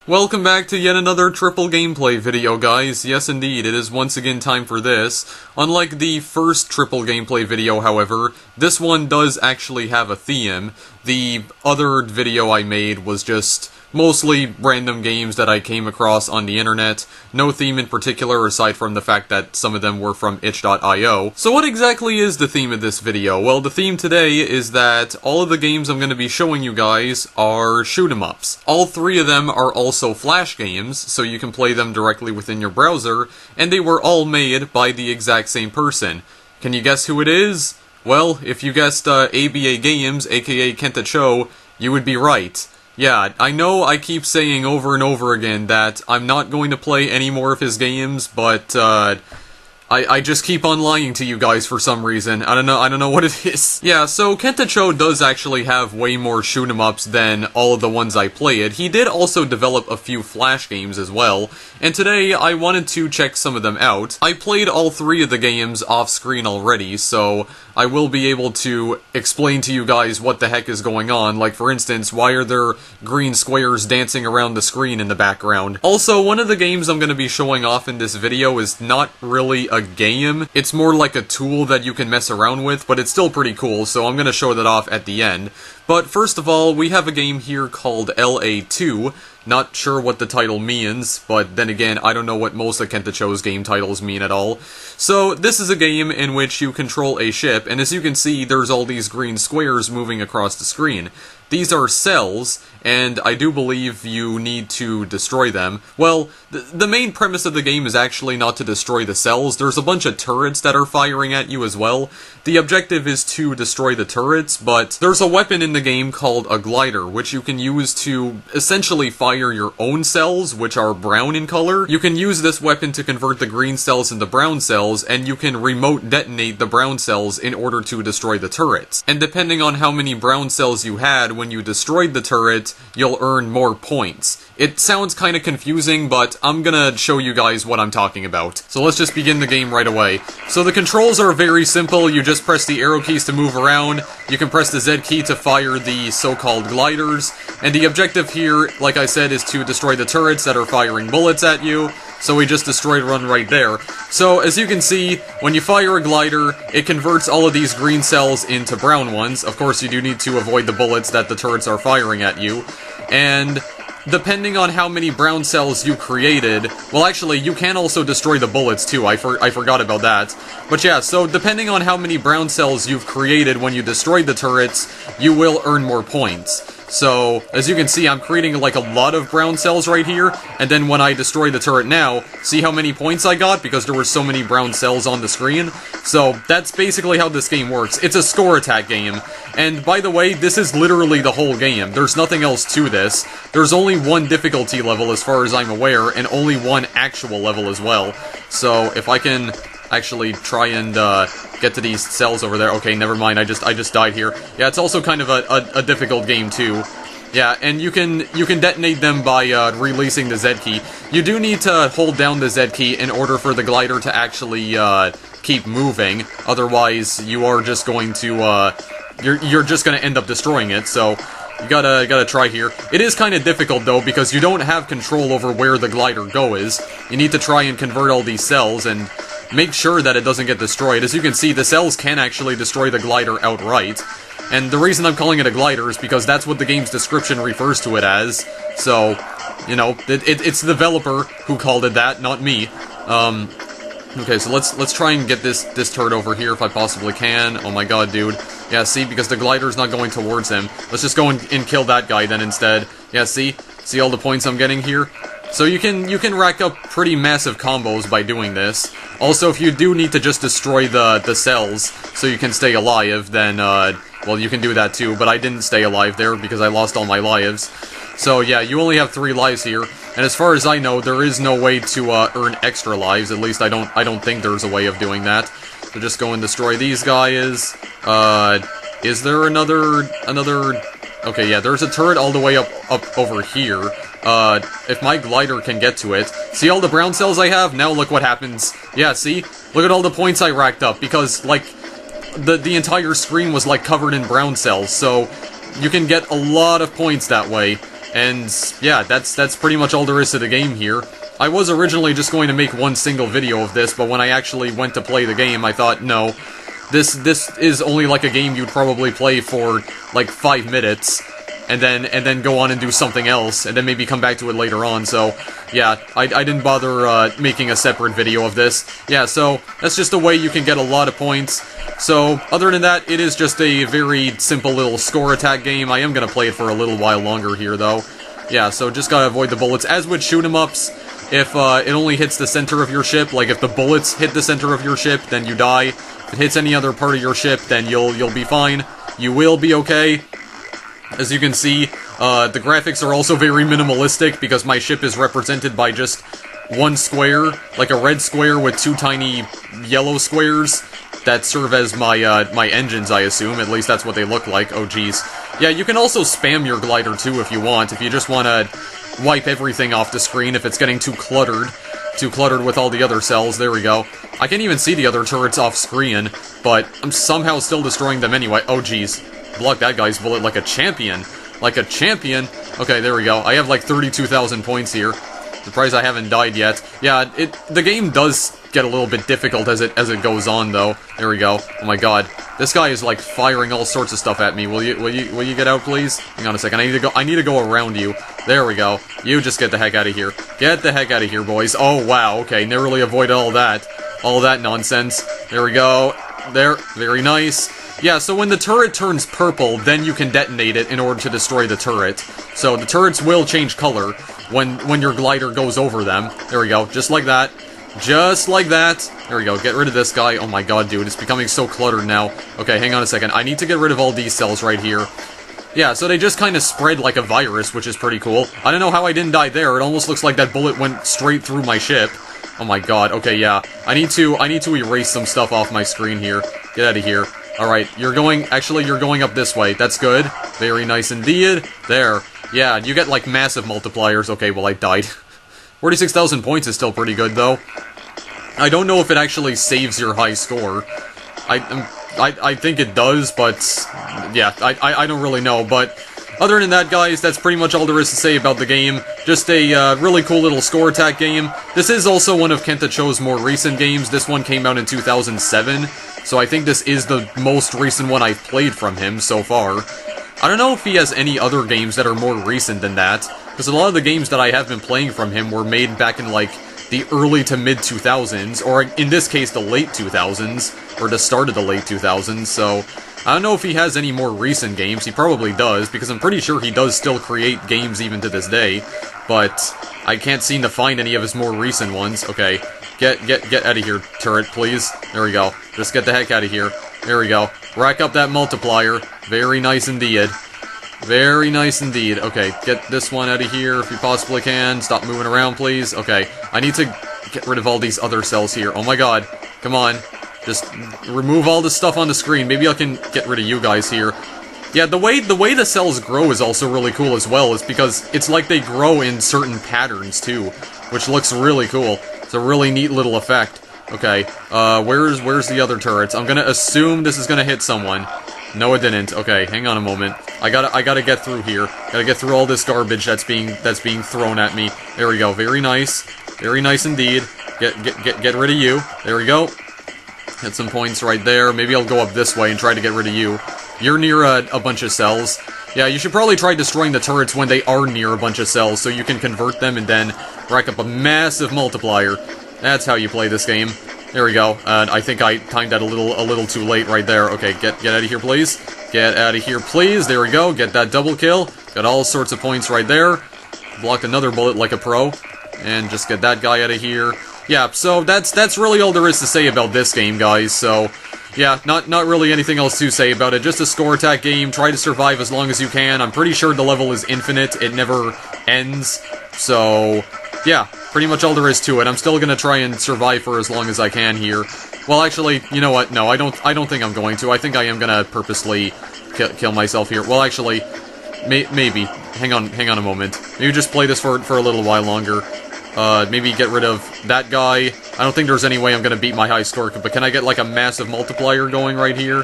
Welcome back to yet another triple gameplay video, guys. Yes, indeed, it is once again time for this. Unlike the first triple gameplay video, however, this one does actually have a theme. The other video I made was just mostly random games that I came across on the internet. No theme in particular, aside from the fact that some of them were from itch.io. So what exactly is the theme of this video? Well, the theme today is that all of the games I'm going to be showing you guys are shoot-'em-ups. All three of them are also Flash games, so you can play them directly within your browser, and they were all made by the exact same person. Can you guess who it is? Well, if you guessed ABA Games, aka Kenta Cho, you would be right. Yeah, I know I keep saying over and over again that I'm not going to play any more of his games, but I just keep on lying to you guys for some reason. I don't know what it is. Yeah, so Kenta Cho does actually have way more shoot-'em-ups than all of the ones I played. He did also develop a few Flash games as well, and today I wanted to check some of them out. I played all three of the games off-screen already, so I will be able to explain to you guys what the heck is going on. Like, for instance, why are there green squares dancing around the screen in the background? Also, one of the games I'm going to be showing off in this video is not really a game. It's more like a tool that you can mess around with, but it's still pretty cool, so I'm going to show that off at the end. But first of all, we have a game here called L.A.2. Not sure what the title means, but then again, I don't know what most of Kenta Cho's game titles mean at all. So, this is a game in which you control a ship, and as you can see, there's all these green squares moving across the screen. These are cells, and I do believe you need to destroy them. Well, the main premise of the game is actually not to destroy the cells. There's a bunch of turrets that are firing at you as well. The objective is to destroy the turrets, but there's a weapon in the game called a glider, which you can use to essentially fire your own cells, which are brown in color. You can use this weapon to convert the green cells into brown cells, and you can remote detonate the brown cells in order to destroy the turrets. And depending on how many brown cells you had when you destroyed the turret, you'll earn more points. It sounds kind of confusing, but I'm gonna show you guys what I'm talking about. So let's just begin the game right away. So the controls are very simple. You just press the arrow keys to move around, you can press the Z key to fire the so-called gliders, and the objective here, like I said, is to destroy the turrets that are firing bullets at you. So we just destroyed one right there. So, as you can see, when you fire a glider, it converts all of these green cells into brown ones. Of course, you do need to avoid the bullets that the turrets are firing at you. And depending on how many brown cells you created, well, actually, you can also destroy the bullets, too. I forgot about that. But yeah, so depending on how many brown cells you've created when you destroyed the turrets, you will earn more points. So, as you can see, I'm creating like a lot of brown cells right here, and then when I destroy the turret now, see how many points I got because there were so many brown cells on the screen? So, that's basically how this game works. It's a score attack game. And by the way, this is literally the whole game. There's nothing else to this. There's only one difficulty level as far as I'm aware, and only one actual level as well. So, if I can actually try and get to these cells over there. Okay, never mind. I just died here. Yeah, it's also kind of a difficult game too. Yeah, and you can detonate them by releasing the Z key. You do need to hold down the Z key in order for the glider to actually keep moving. Otherwise, you are just going to you're just going to end up destroying it. So you gotta try here. It is kind of difficult though because you don't have control over where the glider goes. You need to try and convert all these cells and make sure that it doesn't get destroyed. As you can see, the cells can actually destroy the glider outright. And the reason I'm calling it a glider is because that's what the game's description refers to it as. So, you know, it's the developer who called it that, not me. Okay, so let's try and get this turret over here if I possibly can. Oh my god, dude. Yeah, see, because the glider's not going towards him. Let's just go and kill that guy then instead. Yeah, see? See all the points I'm getting here? So you can rack up pretty massive combos by doing this. Also, if you do need to just destroy the cells so you can stay alive, then, well, you can do that too, but I didn't stay alive there because I lost all my lives. So yeah, you only have 3 lives here, and as far as I know, there is no way to earn extra lives. At least I don't think there's a way of doing that. So just go and destroy these guys. Is there another... Okay, yeah, there's a turret all the way up over here. If my glider can get to it. See all the brown cells I have? Now look what happens. Yeah, see? Look at all the points I racked up, because, like, the entire screen was, like, covered in brown cells, so you can get a lot of points that way. And yeah, that's pretty much all there is to the game here. I was originally just going to make one single video of this, but when I actually went to play the game, I thought, no, this is only like a game you'd probably play for like 5 minutes, and then go on and do something else, and then maybe come back to it later on. So yeah, I didn't bother making a separate video of this. Yeah, so that's just a way you can get a lot of points. So other than that, it is just a very simple little score attack game. I am gonna play it for a little while longer here though. Yeah, so just gotta avoid the bullets. As with shoot-'em-ups, if it only hits the center of your ship, like if the bullets hit the center of your ship, then you die. If it hits any other part of your ship, then you'll be fine. You will be okay. As you can see, the graphics are also very minimalistic because my ship is represented by just one square, like a red square with 2 tiny yellow squares that serve as my my engines, I assume. At least that's what they look like. Oh geez. Yeah, you can also spam your glider too if you want, if you just want to wipe everything off the screen if it's getting too cluttered with all the other cells. There we go. I can't even see the other turrets off screen, but I'm somehow still destroying them anyway. Oh geez. Block that guy's bullet like a champion. Like a champion. Okay, there we go. I have like 32,000 points here. Surprised I haven't died yet. Yeah, the game does get a little bit difficult as it goes on though. There we go. Oh my god. This guy is like firing all sorts of stuff at me. Will you get out, please? Hang on a second. I need to go around you. There we go. You just get the heck out of here. Get the heck out of here, boys. Oh wow, okay, narrowly avoided all that. All that nonsense. There we go. There, very nice. Yeah, so when the turret turns purple, then you can detonate it in order to destroy the turret. So the turrets will change color when your glider goes over them. There we go, just like that. Just like that. There we go, get rid of this guy. Oh my god, dude, it's becoming so cluttered now. Okay, hang on a second. I need to get rid of all these cells right here. Yeah, so they just kind of spread like a virus, which is pretty cool. I don't know how I didn't die there. It almost looks like that bullet went straight through my ship. Oh my god, okay, yeah. I need to erase some stuff off my screen here. Get out of here. Alright, you're going up this way. That's good. Very nice indeed. There. Yeah, you get, like, massive multipliers. Okay, well, I died. 46,000 points is still pretty good, though. I don't know if it actually saves your high score. I think it does, but... yeah, I don't really know, but... other than that, guys, that's pretty much all there is to say about the game. Just a really cool little score attack game. This is also one of Kenta Cho's more recent games. This one came out in 2007, so I think this is the most recent one I've played from him so far. I don't know if he has any other games that are more recent than that, because a lot of the games that I have been playing from him were made back in, like, the early to mid-2000s, or in this case, the late 2000s, or the start of the late 2000s, so... I don't know if he has any more recent games. He probably does, because I'm pretty sure he does still create games even to this day. But I can't seem to find any of his more recent ones. Okay, get out of here, turret, please. There we go. Just get the heck out of here. There we go. Rack up that multiplier. Very nice indeed. Very nice indeed. Okay, get this one out of here if you possibly can. Stop moving around, please. Okay, I need to get rid of all these other cells here. Oh my god. Come on. Just remove all this stuff on the screen. Maybe I can get rid of you guys here. Yeah, the way the cells grow is also really cool as well. Is because it's like they grow in certain patterns too, which looks really cool. It's a really neat little effect. Okay, where's the other turrets? I'm gonna assume this is gonna hit someone. No, it didn't. Okay, hang on a moment. I gotta get through here. Gotta get through all this garbage that's being thrown at me. There we go. Very nice. Very nice indeed. Get rid of you. There we go. Get some points right there. Maybe I'll go up this way and try to get rid of you. You're near a bunch of cells. Yeah, you should probably try destroying the turrets when they are near a bunch of cells, so you can convert them and then rack up a massive multiplier. That's how you play this game. There we go. I think I timed that a little too late right there. Okay, get out of here, please. Get out of here, please. There we go. Get that double kill. Got all sorts of points right there. Blocked another bullet like a pro. And just get that guy out of here. Yeah, so that's really all there is to say about this game, guys. So, yeah, not really anything else to say about it. Just a score attack game. Try to survive as long as you can. I'm pretty sure the level is infinite. It never ends. So, yeah, pretty much all there is to it. I'm still gonna try and survive for as long as I can here. Well, actually, you know what? No, I don't think I'm going to. I think I am gonna purposely kill myself here. Well, actually, maybe. Hang on a moment. Maybe just play this for a little while longer. Maybe get rid of that guy. I don't think there's any way I'm gonna beat my high score, but can I get, like, a massive multiplier going right here?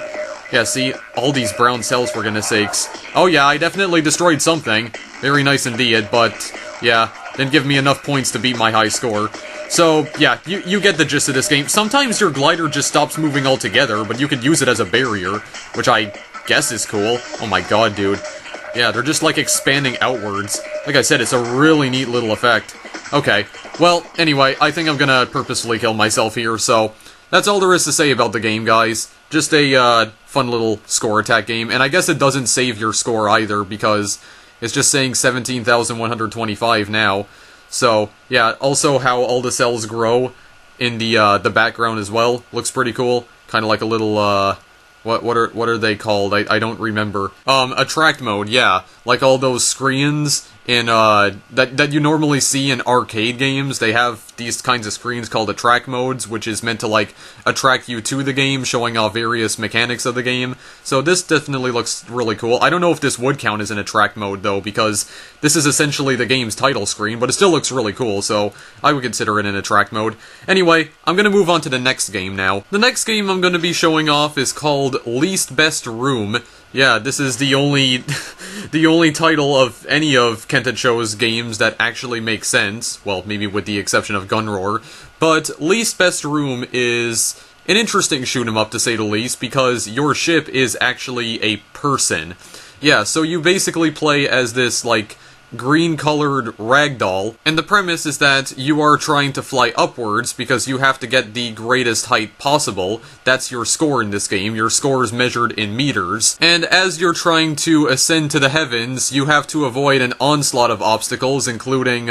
Yeah, see? All these brown cells, for goodness sakes. Oh yeah, I definitely destroyed something. Very nice indeed, but yeah, didn't give me enough points to beat my high score. So, yeah, you get the gist of this game. Sometimes your glider just stops moving altogether, but you could use it as a barrier, which I guess is cool. Oh my god, dude. Yeah, they're just, like, expanding outwards. Like I said, it's a really neat little effect. Okay, well, anyway, I think I'm gonna purposefully kill myself here, so that's all there is to say about the game, guys. Just a, fun little score attack game, and I guess it doesn't save your score either, because it's just saying 17,125 now. So, yeah, also how all the cells grow in the background as well. Looks pretty cool. Kind of like a little, what are they called? I don't remember. Attract mode, yeah. Like all those screens in, that you normally see in arcade games. They have these kinds of screens called attract modes, which is meant to, like, attract you to the game, showing off various mechanics of the game. So this definitely looks really cool. I don't know if this would count as an attract mode, though, because this is essentially the game's title screen, but it still looks really cool, so I would consider it an attract mode. Anyway, I'm gonna move on to the next game now. The next game I'm gonna be showing off is called Least Best Room. Yeah, this is the only the only title of any of Kentacho's games that actually makes sense. Well, maybe with the exception of Gunroar. But Least Best Room is an interesting shoot 'em up, to say the least, because your ship is actually a person. Yeah, so you basically play as this, like, green-colored ragdoll, and the premise is that you are trying to fly upwards because you have to get the greatest height possible. That's your score in this game. Your score is measured in meters, and as you're trying to ascend to the heavens, you have to avoid an onslaught of obstacles, including,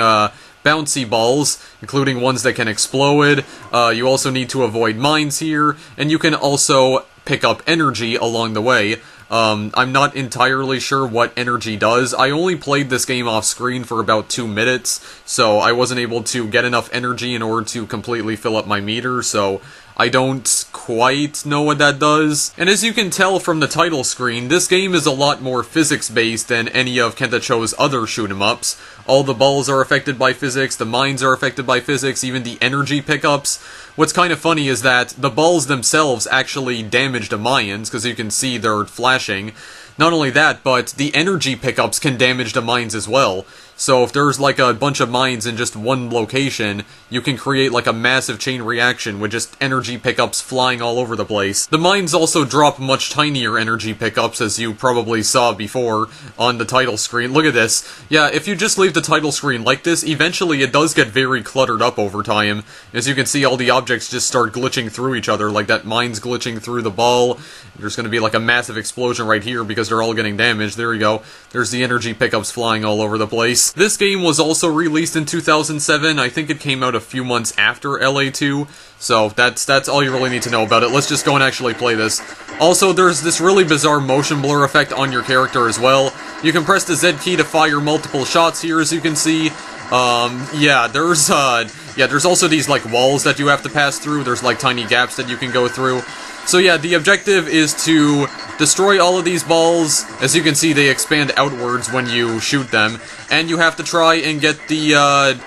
bouncy balls, including ones that can explode. You also need to avoid mines here, and you can also pick up energy along the way. I'm not entirely sure what energy does. I only played this game off screen for about 2 minutes, so I wasn't able to get enough energy in order to completely fill up my meter, so I don't quite know what that does. And as you can tell from the title screen, this game is a lot more physics-based than any of Kentacho's other shoot-em-ups. All the balls are affected by physics, the mines are affected by physics, even the energy pickups. What's kind of funny is that the balls themselves actually damage the mines, because you can see they're flashing. Not only that, but the energy pickups can damage the mines as well. So if there's like a bunch of mines in just one location, you can create like a massive chain reaction with just energy pickups flying all over the place. The mines also drop much tinier energy pickups, as you probably saw before on the title screen. Look at this. Yeah, if you just leave the title screen like this, eventually it does get very cluttered up over time. As you can see, all the objects just start glitching through each other, like that mine's glitching through the ball. There's going to be like a massive explosion right here because they're all getting damaged. There we go. There's the energy pickups flying all over the place. This game was also released in 2007. I think it came out a few months after L.A.2. So that's all you really need to know about it. Let's just go and actually play this. Also, there's this really bizarre motion blur effect on your character as well. You can press the Z key to fire multiple shots here, as you can see. Yeah, there's also these, like, walls that you have to pass through. There's, like, tiny gaps that you can go through. So yeah, the objective is to destroy all of these balls. As you can see, they expand outwards when you shoot them. And you have to try and get the,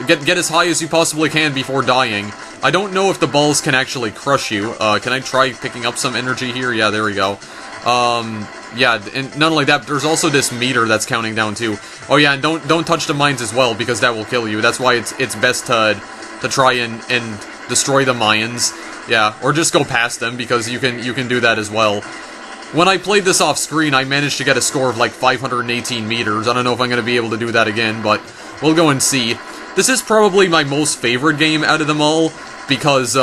get as high as you possibly can before dying. I don't know if the balls can actually crush you. Can I try picking up some energy here? Yeah, there we go. Yeah, and not only that, there's also this meter that's counting down too. Oh yeah, and don't touch the mines as well, because that will kill you. That's why it's best to try and destroy the mines. Yeah, or just go past them, because you can do that as well. When I played this off screen, I managed to get a score of like 518 meters. I don't know if I'm going to be able to do that again, but we'll go and see. This is probably my most favorite game out of them all, because,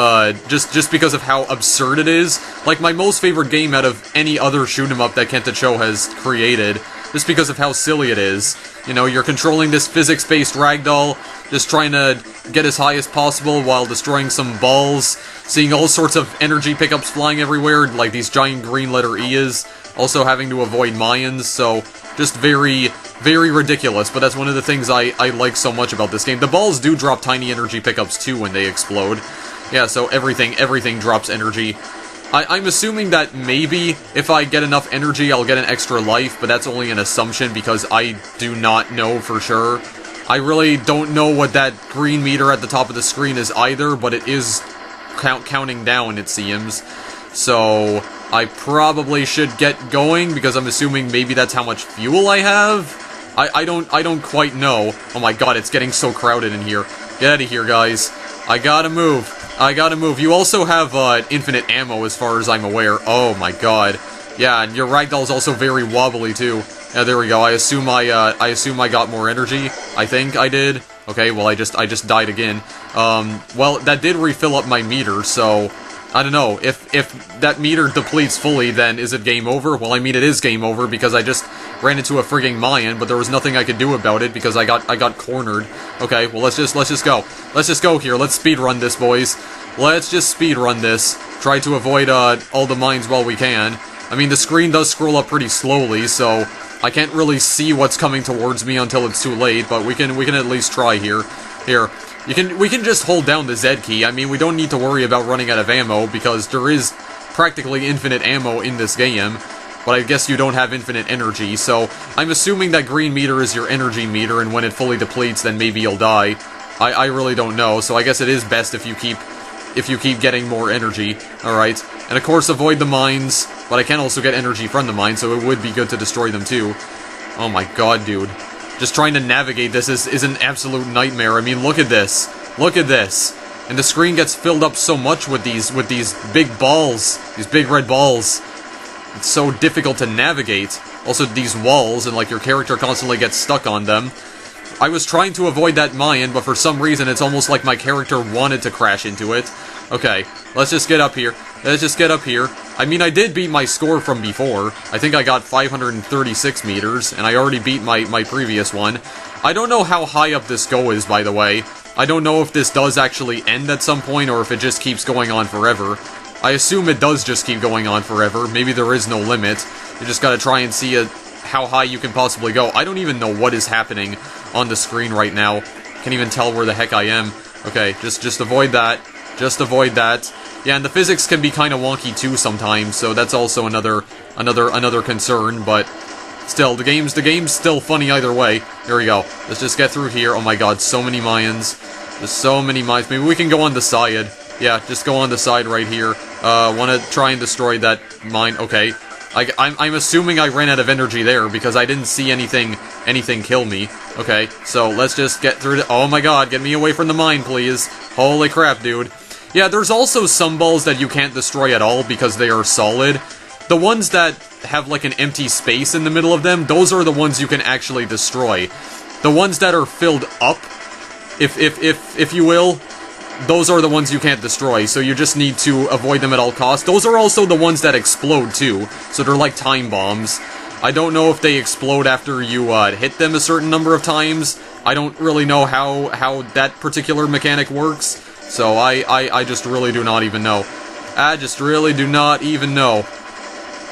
just because of how absurd it is. Like, my most favorite game out of any other shoot-em-up that Kentacho has created, just because of how silly it is. You know, you're controlling this physics-based ragdoll, just trying to get as high as possible while destroying some balls, seeing all sorts of energy pickups flying everywhere, like these giant green letter E's, also having to avoid Mayans, so just very, very ridiculous, but that's one of the things I like so much about this game. The balls do drop tiny energy pickups too when they explode. Yeah, so everything drops energy. I'm assuming that maybe if I get enough energy, I'll get an extra life, but that's only an assumption because I do not know for sure. I really don't know what that green meter at the top of the screen is either, but it is counting down, it seems. So, I probably should get going, because I'm assuming maybe that's how much fuel I have? I don't quite know. Oh my god, it's getting so crowded in here. Get out of here, guys. I gotta move. I gotta move. You also have, infinite ammo, as far as I'm aware. Oh my god. Yeah, and your ragdoll's also very wobbly, too. Yeah, there we go. I assume I got more energy. I think I did. Okay, well, I just died again. Well, that did refill up my meter, so... I don't know, if that meter depletes fully, then is it game over? Well, I mean, it is game over, because I just ran into a frigging Mayan, but there was nothing I could do about it, because I got cornered. Okay, well, let's just go. Let's just go here. Let's speedrun this, boys. Let's just speedrun this. Try to avoid, all the mines while we can. I mean, the screen does scroll up pretty slowly, so I can't really see what's coming towards me until it's too late, but we can at least try here. Here. We can just hold down the Z key. I mean, we don't need to worry about running out of ammo, because there is practically infinite ammo in this game, but I guess you don't have infinite energy, so I'm assuming that green meter is your energy meter, and when it fully depletes, then maybe you'll die. I really don't know, so I guess it is best if you keep getting more energy. Alright, and of course avoid the mines, but I can also get energy from the mines, so it would be good to destroy them too. Oh my god, dude. Just trying to navigate this is an absolute nightmare. I mean, look at this. Look at this. And the screen gets filled up so much with these big balls. These big red balls. It's so difficult to navigate. Also, these walls, and like your character constantly gets stuck on them. I was trying to avoid that Mayan, but for some reason it's almost like my character wanted to crash into it. Okay, let's just get up here. Let's just get up here. I mean, I did beat my score from before. I think I got 536 meters, and I already beat my previous one. I don't know how high up this go is, by the way. I don't know if this does actually end at some point, or if it just keeps going on forever. I assume it does just keep going on forever. Maybe there is no limit. You just gotta try and see how high you can possibly go. I don't even know what is happening on the screen right now. Can't even tell where the heck I am. Okay, just avoid that. Just avoid that. Yeah, and the physics can be kind of wonky too sometimes, so that's also another concern, but still, the game's still funny either way. Here we go. Let's just get through here. Oh my god, so many Mayans. There's so many mines. Maybe we can go on the side. Yeah, just go on the side right here. Want to try and destroy that mine. Okay. I'm assuming I ran out of energy there, because I didn't see anything kill me. Okay, so let's just get through the— oh my god, get me away from the mine, please. Holy crap, dude. Yeah, there's also some balls that you can't destroy at all because they are solid. The ones that have like an empty space in the middle of them, those are the ones you can actually destroy. The ones that are filled up, if you will, those are the ones you can't destroy, so you just need to avoid them at all costs. Those are also the ones that explode too, so they're like time bombs. I don't know if they explode after you hit them a certain number of times. I don't really know how that particular mechanic works. So I just really do not even know. I just really do not even know.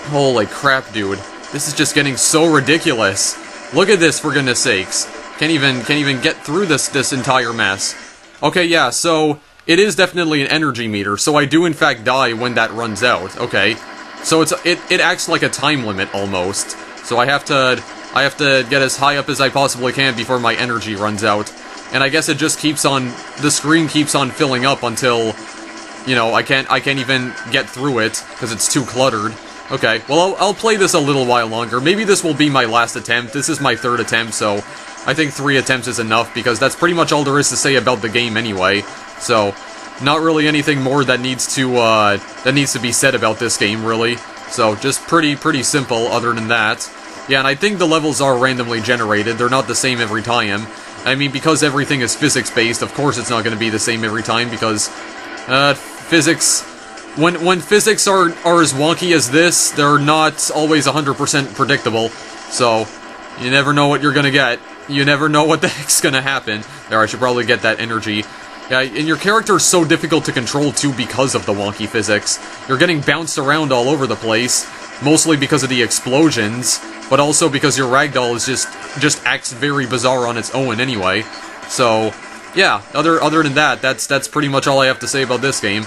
Holy crap, dude. This is just getting so ridiculous. Look at this, for goodness sakes. Can't even get through this entire mess. Okay, yeah, so it is definitely an energy meter, so I do in fact die when that runs out. Okay. So it acts like a time limit almost. So I have to get as high up as I possibly can before my energy runs out. And I guess it just keeps on, the screen keeps on filling up until, you know, I can't even get through it, because it's too cluttered. Okay, well, I'll play this a little while longer. Maybe this will be my last attempt. This is my third attempt, so I think 3 attempts is enough, because that's pretty much all there is to say about the game anyway. So, not really anything more that needs to be said about this game, really. So, just pretty simple, other than that. Yeah, and I think the levels are randomly generated. They're not the same every time. I mean, because everything is physics-based, of course it's not going to be the same every time, because, physics... When physics are as wonky as this, they're not always 100% predictable, so you never know what you're going to get. You never know what the heck's going to happen. There, I should probably get that energy. Yeah, and your character is so difficult to control, too, because of the wonky physics. You're getting bounced around all over the place, mostly because of the explosions, but also because your ragdoll is just acts very bizarre on its own anyway. So, yeah, other than that, that's pretty much all I have to say about this game.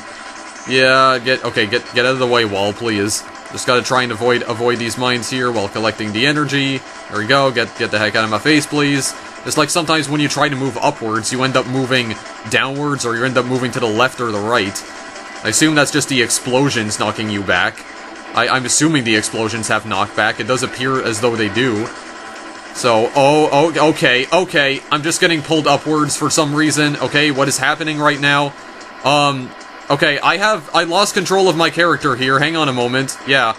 Yeah, get out of the way, wall, please. Just gotta try and avoid these mines here while collecting the energy. There we go, get the heck out of my face, please. It's like sometimes when you try to move upwards, you end up moving downwards, or you end up moving to the left or the right. I assume that's just the explosions knocking you back. I'm assuming the explosions have knockback. It does appear as though they do. So, oh, okay, I'm just getting pulled upwards for some reason. Okay, what is happening right now? Okay, I lost control of my character here. Hang on a moment. Yeah,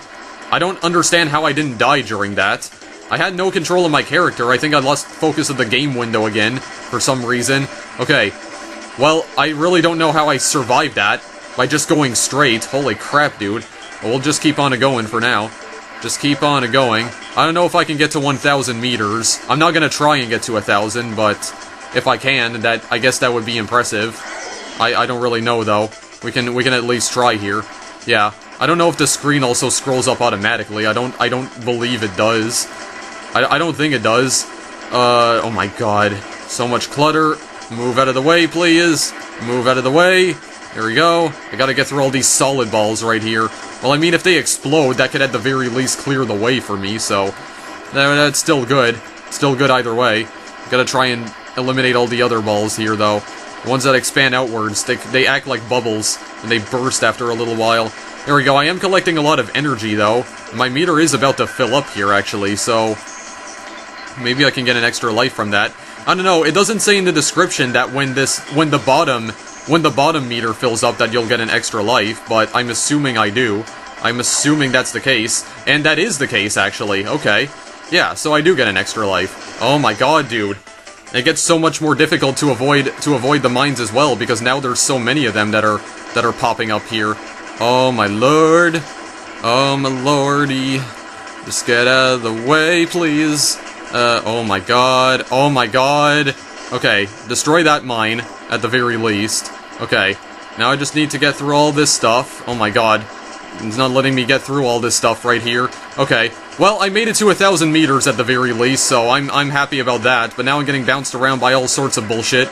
I don't understand how I didn't die during that. I had no control of my character. I think I lost focus of the game window again, for some reason. Okay, well, I really don't know how I survived that, by just going straight. Holy crap, dude. Well, we'll just keep on a-going for now. Just keep on a-going. I don't know if I can get to 1,000 meters. I'm not gonna try and get to 1,000, but if I can, I guess that would be impressive. I don't really know, though. We can at least try here. Yeah. I don't know if the screen also scrolls up automatically. I don't believe it does. I don't think it does. Oh my god. So much clutter. Move out of the way, please. Move out of the way. There we go. I gotta get through all these solid balls right here. Well, I mean, if they explode, that could at the very least clear the way for me, so... that's still good. Still good either way. Gotta try and eliminate all the other balls here, though. The ones that expand outwards, they act like bubbles, and they burst after a little while. There we go. I am collecting a lot of energy, though. My meter is about to fill up here, actually, so... maybe I can get an extra life from that. I don't know, it doesn't say in the description that when the bottom meter fills up that you'll get an extra life, but I'm assuming I do. I'm assuming that's the case. And that is the case, actually. Okay. Yeah, so I do get an extra life. Oh my god, dude. It gets so much more difficult to avoid the mines as well, because now there's so many of them that are popping up here. Oh my lord. Oh my lordy. Just get out of the way, please. Oh my god. Oh my god. Okay, destroy that mine, at the very least. Okay, now I just need to get through all this stuff. Oh my god. It's not letting me get through all this stuff right here. Okay, well, I made it to 1,000 meters at the very least, so I'm happy about that, but now I'm getting bounced around by all sorts of bullshit.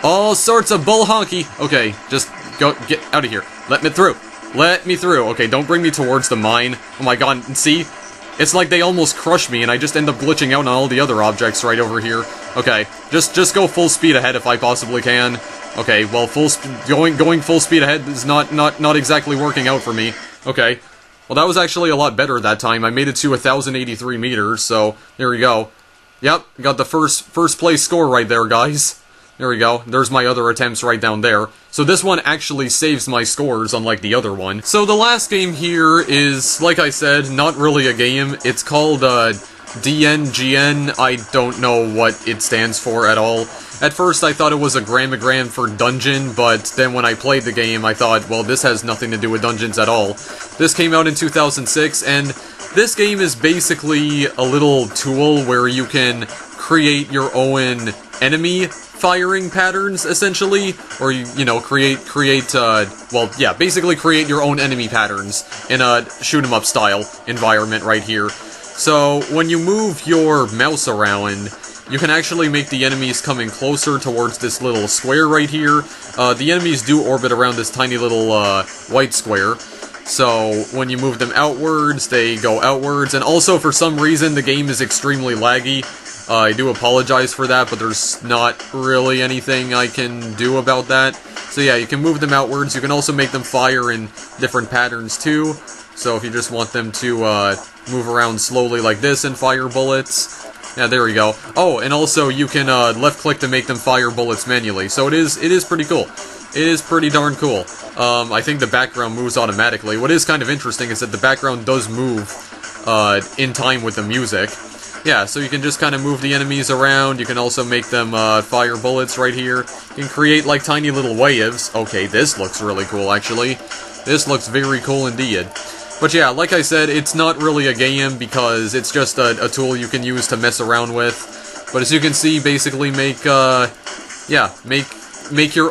All sorts of bull honky. Okay, just get out of here. Let me through. Let me through. Okay, don't bring me towards the mine. Oh my god, see? It's like they almost crush me, and I just end up glitching out on all the other objects right over here. Okay, just go full speed ahead if I possibly can. Okay, well, going full speed ahead is not exactly working out for me. Okay, well, that was actually a lot better that time. I made it to 1,083 meters, so there we go. Yep, got the first place score right there, guys. There we go. There's my other attempts right down there. So this one actually saves my scores, unlike the other one. So the last game here is, like I said, not really a game. It's called, DNGN. I don't know what it stands for at all. At first I thought it was a grammagram for dungeon, but then when I played the game I thought, well, this has nothing to do with dungeons at all. This came out in 2006, and this game is basically a little tool where you can create your own enemy firing patterns, essentially, or, you know, well, yeah, basically create your own enemy patterns in a shoot-'em-up style environment right here. So, when you move your mouse around, you can actually make the enemies coming closer towards this little square right here. The enemies do orbit around this tiny little, white square. So, when you move them outwards, they go outwards, and also, for some reason, the game is extremely laggy. I do apologize for that, but there's not really anything I can do about that. So yeah, you can move them outwards. You can also make them fire in different patterns too. So if you just want them to move around slowly like this and fire bullets. Yeah, there we go. Oh, and also you can left-click to make them fire bullets manually. So it is pretty cool. It is pretty darn cool. I think the background moves automatically. What is kind of interesting is that the background does move in time with the music. Yeah, so you can just kind of move the enemies around. You can also make them fire bullets right here. You can create like tiny little waves. Okay, this looks really cool, actually. This looks very cool indeed. But yeah, like I said, it's not really a game because it's just a tool you can use to mess around with. But as you can see, basically make your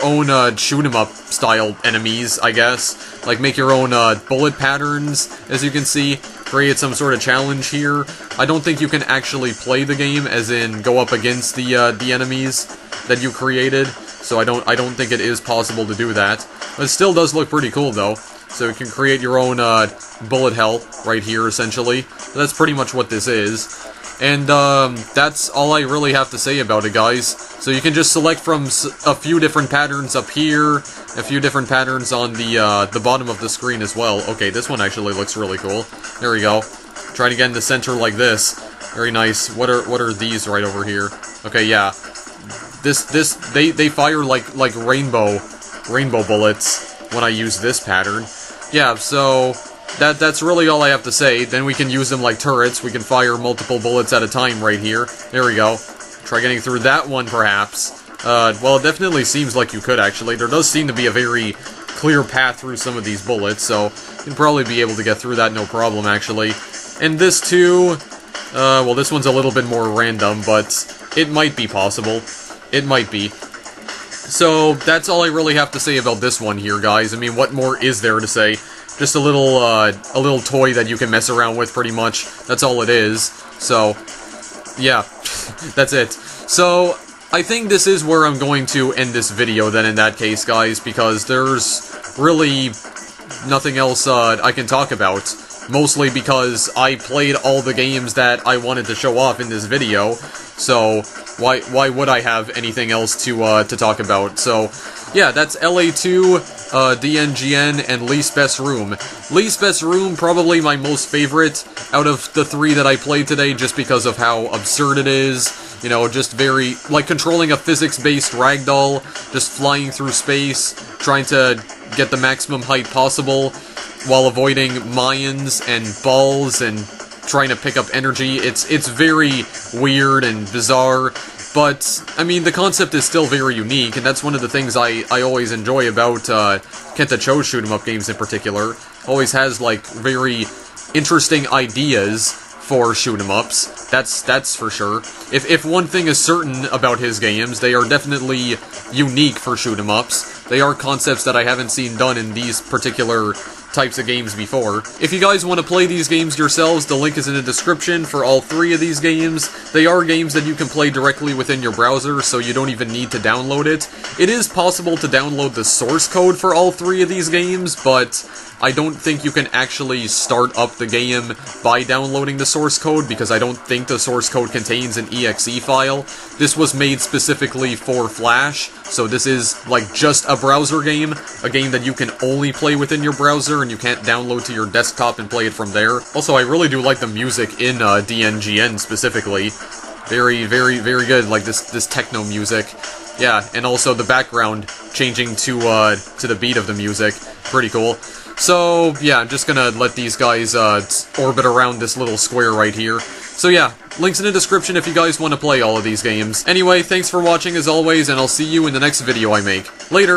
own shoot-'em-up style enemies, I guess. Like, make your own bullet patterns, as you can see. Create some sort of challenge here. I don't think you can actually play the game, as in go up against the enemies that you created. So I don't think it is possible to do that. But it still does look pretty cool, though. So you can create your own bullet hell right here, essentially. That's pretty much what this is. And that's all I really have to say about it, guys. So you can just select from a few different patterns up here, a few different patterns on the bottom of the screen as well. Okay, this one actually looks really cool. There we go. Try to get in the center like this. Very nice. What are these right over here? Okay, yeah. They fire like rainbow bullets when I use this pattern. Yeah, so that's really all I have to say. Then we can use them like turrets. We can fire multiple bullets at a time right here. There we go. Try getting through that one, perhaps. Well, it definitely seems like you could, actually. There does seem to be a very clear path through some of these bullets, so you can probably be able to get through that no problem, actually. And this, too, well, this one's a little bit more random, but it might be possible. It might be. So, that's all I really have to say about this one here, guys. I mean, what more is there to say? Just a little toy that you can mess around with, pretty much. That's all it is. So, yeah. That's it. So, I think this is where I'm going to end this video then in that case, guys, because there's really nothing else I can talk about. Mostly because I played all the games that I wanted to show off in this video, so why would I have anything else to talk about? So, yeah, that's L.A.2, DNGN, and Least Best Room. Least Best Room, probably my most favorite out of the three that I played today, just because of how absurd it is. You know, just very, like, controlling a physics-based ragdoll, just flying through space, trying to get the maximum height possible, while avoiding mines and balls and trying to pick up energy. It's very weird and bizarre. But, I mean, the concept is still very unique, and that's one of the things I always enjoy about Kenta Cho's shoot-'em-up games in particular. Always has, like, very interesting ideas for shoot-'em-ups. That's for sure. If one thing is certain about his games, they are definitely unique for shoot-'em-ups. They are concepts that I haven't seen done in these particular types of games before. If you guys want to play these games yourselves, the link is in the description for all three of these games. They are games that you can play directly within your browser, so you don't even need to download it. It is possible to download the source code for all three of these games, but I don't think you can actually start up the game by downloading the source code, because I don't think the source code contains an exe file. This was made specifically for Flash, so this is like just a browser game, a game that you can only play within your browser, and you can't download to your desktop and play it from there. Also, I really do like the music in DNGN specifically. Very, very, very good, like this techno music. Yeah, and also the background changing to the beat of the music. Pretty cool. So, yeah, I'm just gonna let these guys orbit around this little square right here. So yeah, links in the description if you guys want to play all of these games. Anyway, thanks for watching as always, and I'll see you in the next video I make. Later!